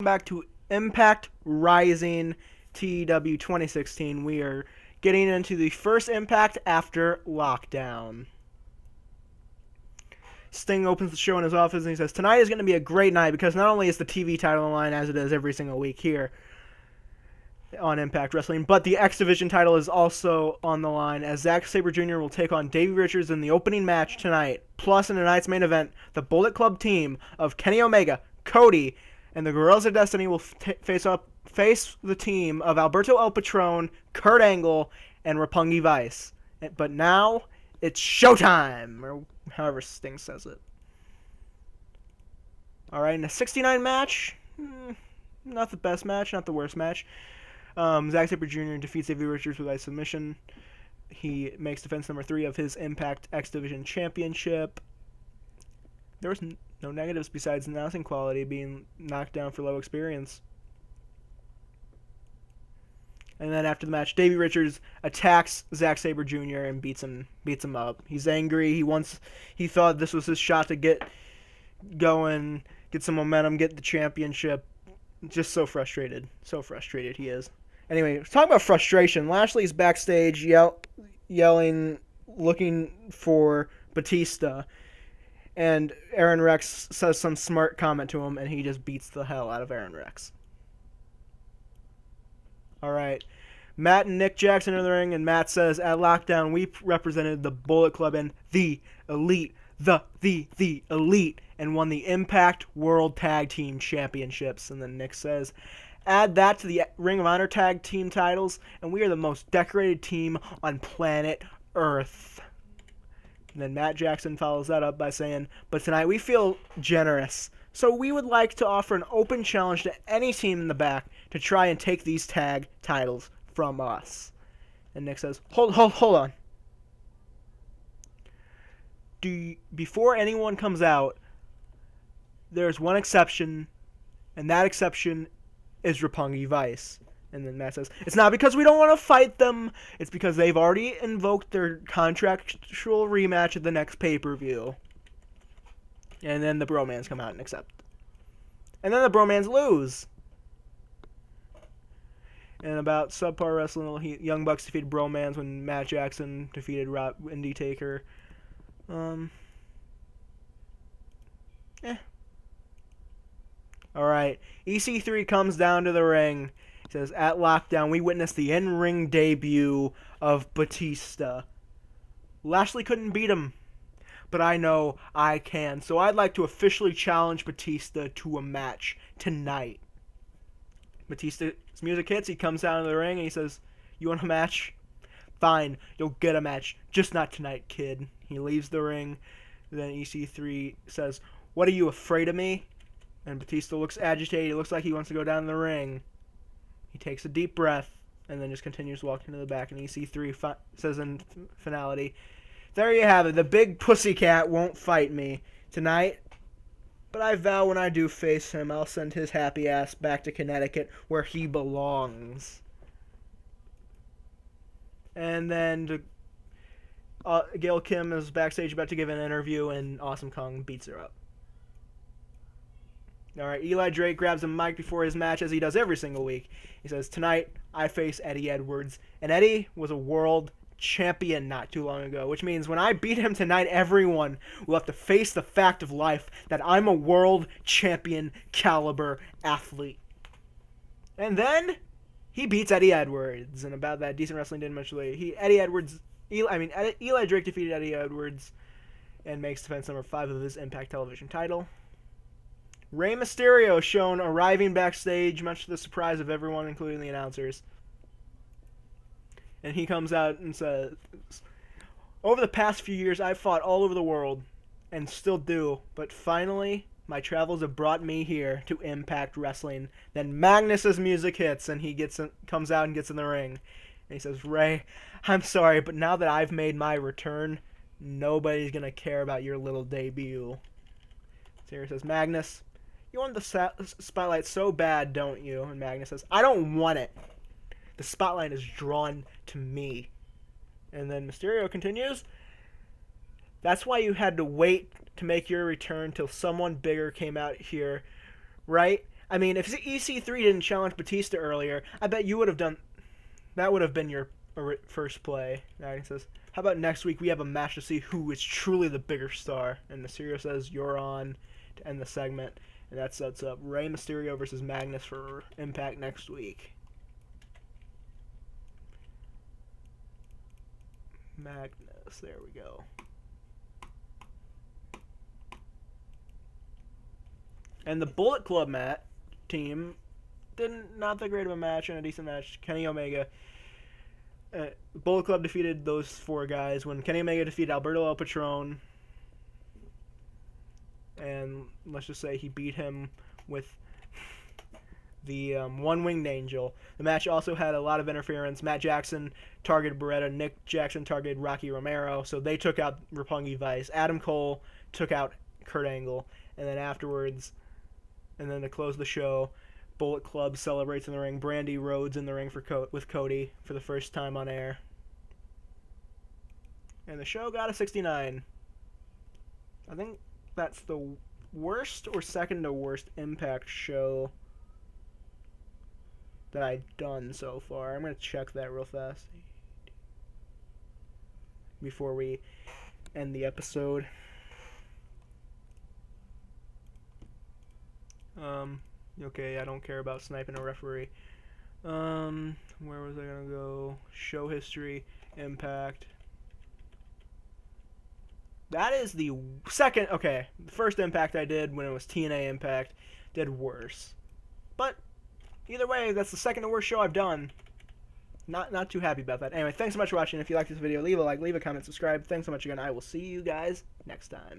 Back to Impact Rising TEW 2016. We are getting into the first Impact after lockdown. Sting opens the show in his office and he says, "Tonight is going to be a great night because not only is the TV title on the line as it is every single week here on Impact Wrestling, but the X Division title is also on the line as Zack Sabre Jr. will take on Davey Richards in the opening match tonight. Plus, in tonight's main event, the Bullet Club team of Kenny Omega, Cody, and the Guerrillas of Destiny will face the team of Alberto El Patron, Kurt Angle, and Roppongi Vice. But now it's showtime, or however Sting says it. All right, in a 69 match, not the best match, not the worst match. Zack Sabre Jr. defeats Davey Richards with a submission. He makes defense number 3 of his Impact X Division Championship. There was no negatives besides announcing quality being knocked down for low experience. And then after the match, Davey Richards attacks Zack Sabre Jr. and beats him up. He's angry. He thought this was his shot to get going, get some momentum, get the championship. Just so frustrated. So frustrated he is. Anyway, talking about frustration, Lashley's backstage yelling, looking for Batista. And Aaron Rex says some smart comment to him, and he just beats the hell out of Aaron Rex. All right. Matt and Nick Jackson in the ring, and Matt says, "At Lockdown, we represented the Bullet Club and the Elite, the Elite, and won the Impact World Tag Team Championships." And then Nick says, "Add that to the Ring of Honor Tag Team titles, and we are the most decorated team on planet Earth." And then Matt Jackson follows that up by saying, "But tonight we feel generous, so we would like to offer an open challenge to any team in the back to try and take these tag titles from us." And Nick says, hold on. Before anyone comes out, there's one exception, and that exception is Roppongi Vice." And then Matt says, "It's not because we don't want to fight them. It's because they've already invoked their contractual rematch at the next pay-per-view." And then the Bromans come out and accept. And then the Bromans lose. And about subpar wrestling, Young Bucks defeated Bromans when Matt Jackson defeated Rob Indy Taker. Alright, EC3 comes down to the ring. He says, "At Lockdown, we witnessed the in-ring debut of Batista. Lashley couldn't beat him, but I know I can. So I'd like to officially challenge Batista to a match tonight." Batista's music hits. He comes down to the ring and he says, "You want a match? Fine, you'll get a match. Just not tonight, kid." He leaves the ring. Then EC3 says, "What are you, afraid of me?" And Batista looks agitated. He looks like he wants to go down the ring. He takes a deep breath and then just continues walking to the back. And EC3 says in finality, "There you have it. The big pussycat won't fight me tonight. But I vow when I do face him, I'll send his happy ass back to Connecticut where he belongs." And then Gail Kim is backstage about to give an interview, and Awesome Kong beats her up. Alright, Eli Drake grabs a mic before his match, as he does every single week. He says, "Tonight, I face Eddie Edwards. And Eddie was a world champion not too long ago, which means when I beat him tonight, everyone will have to face the fact of life that I'm a world champion caliber athlete." And then he beats Eddie Edwards. And about that, Decent Wrestling didn't much later. Eli Drake defeated Eddie Edwards and makes defense number 5 of his Impact Television title. Rey Mysterio shown arriving backstage, much to the surprise of everyone, including the announcers. And he comes out and says, "Over the past few years, I've fought all over the world, and still do, but finally, my travels have brought me here to Impact Wrestling." Then Magnus's music hits, and he comes out and gets in the ring. And he says, "Rey, I'm sorry, but now that I've made my return, nobody's going to care about your little debut." So here says, "Magnus, you want the spotlight so bad, don't you?" And Magnus says, "I don't want it. The spotlight is drawn to me." And then Mysterio continues, "That's why you had to wait to make your return till someone bigger came out here, right? I mean, if EC3 didn't challenge Batista earlier, I bet you would have done. That would have been your first play. Now he says, "How about next week we have a match to see who is truly the bigger star?" And Mysterio says, "You're on," to end the segment, and that sets up Rey Mysterio versus Magnus for Impact next week. Magnus, there we go. And the Bullet Club team not that great of a match and a decent match. Kenny Omega. Bullet Club defeated those 4 guys when Kenny Omega defeated Alberto El Patron. And let's just say he beat him with the one-winged angel. The match also had a lot of interference. Matt Jackson targeted Beretta. Nick Jackson targeted Rocky Romero. So they took out Roppongi Vice. Adam Cole took out Kurt Angle. And then afterwards, and then to close the show, Bullet Club celebrates in the ring. Brandy Rhodes in the ring with Cody for the first time on air. And the show got a 69. I think that's the worst or second to worst Impact show that I've done so far. I'm going to check that real fast before we end the episode. Okay, I don't care about sniping a referee. Where was I gonna go? Show history, Impact. That is the second. Okay, the first Impact I did when it was TNA Impact did worse. But either way, that's the second to worst show I've done. Not too happy about that. Anyway, thanks so much for watching. If you like this video, leave a like, leave a comment, subscribe. Thanks so much again. I will see you guys next time.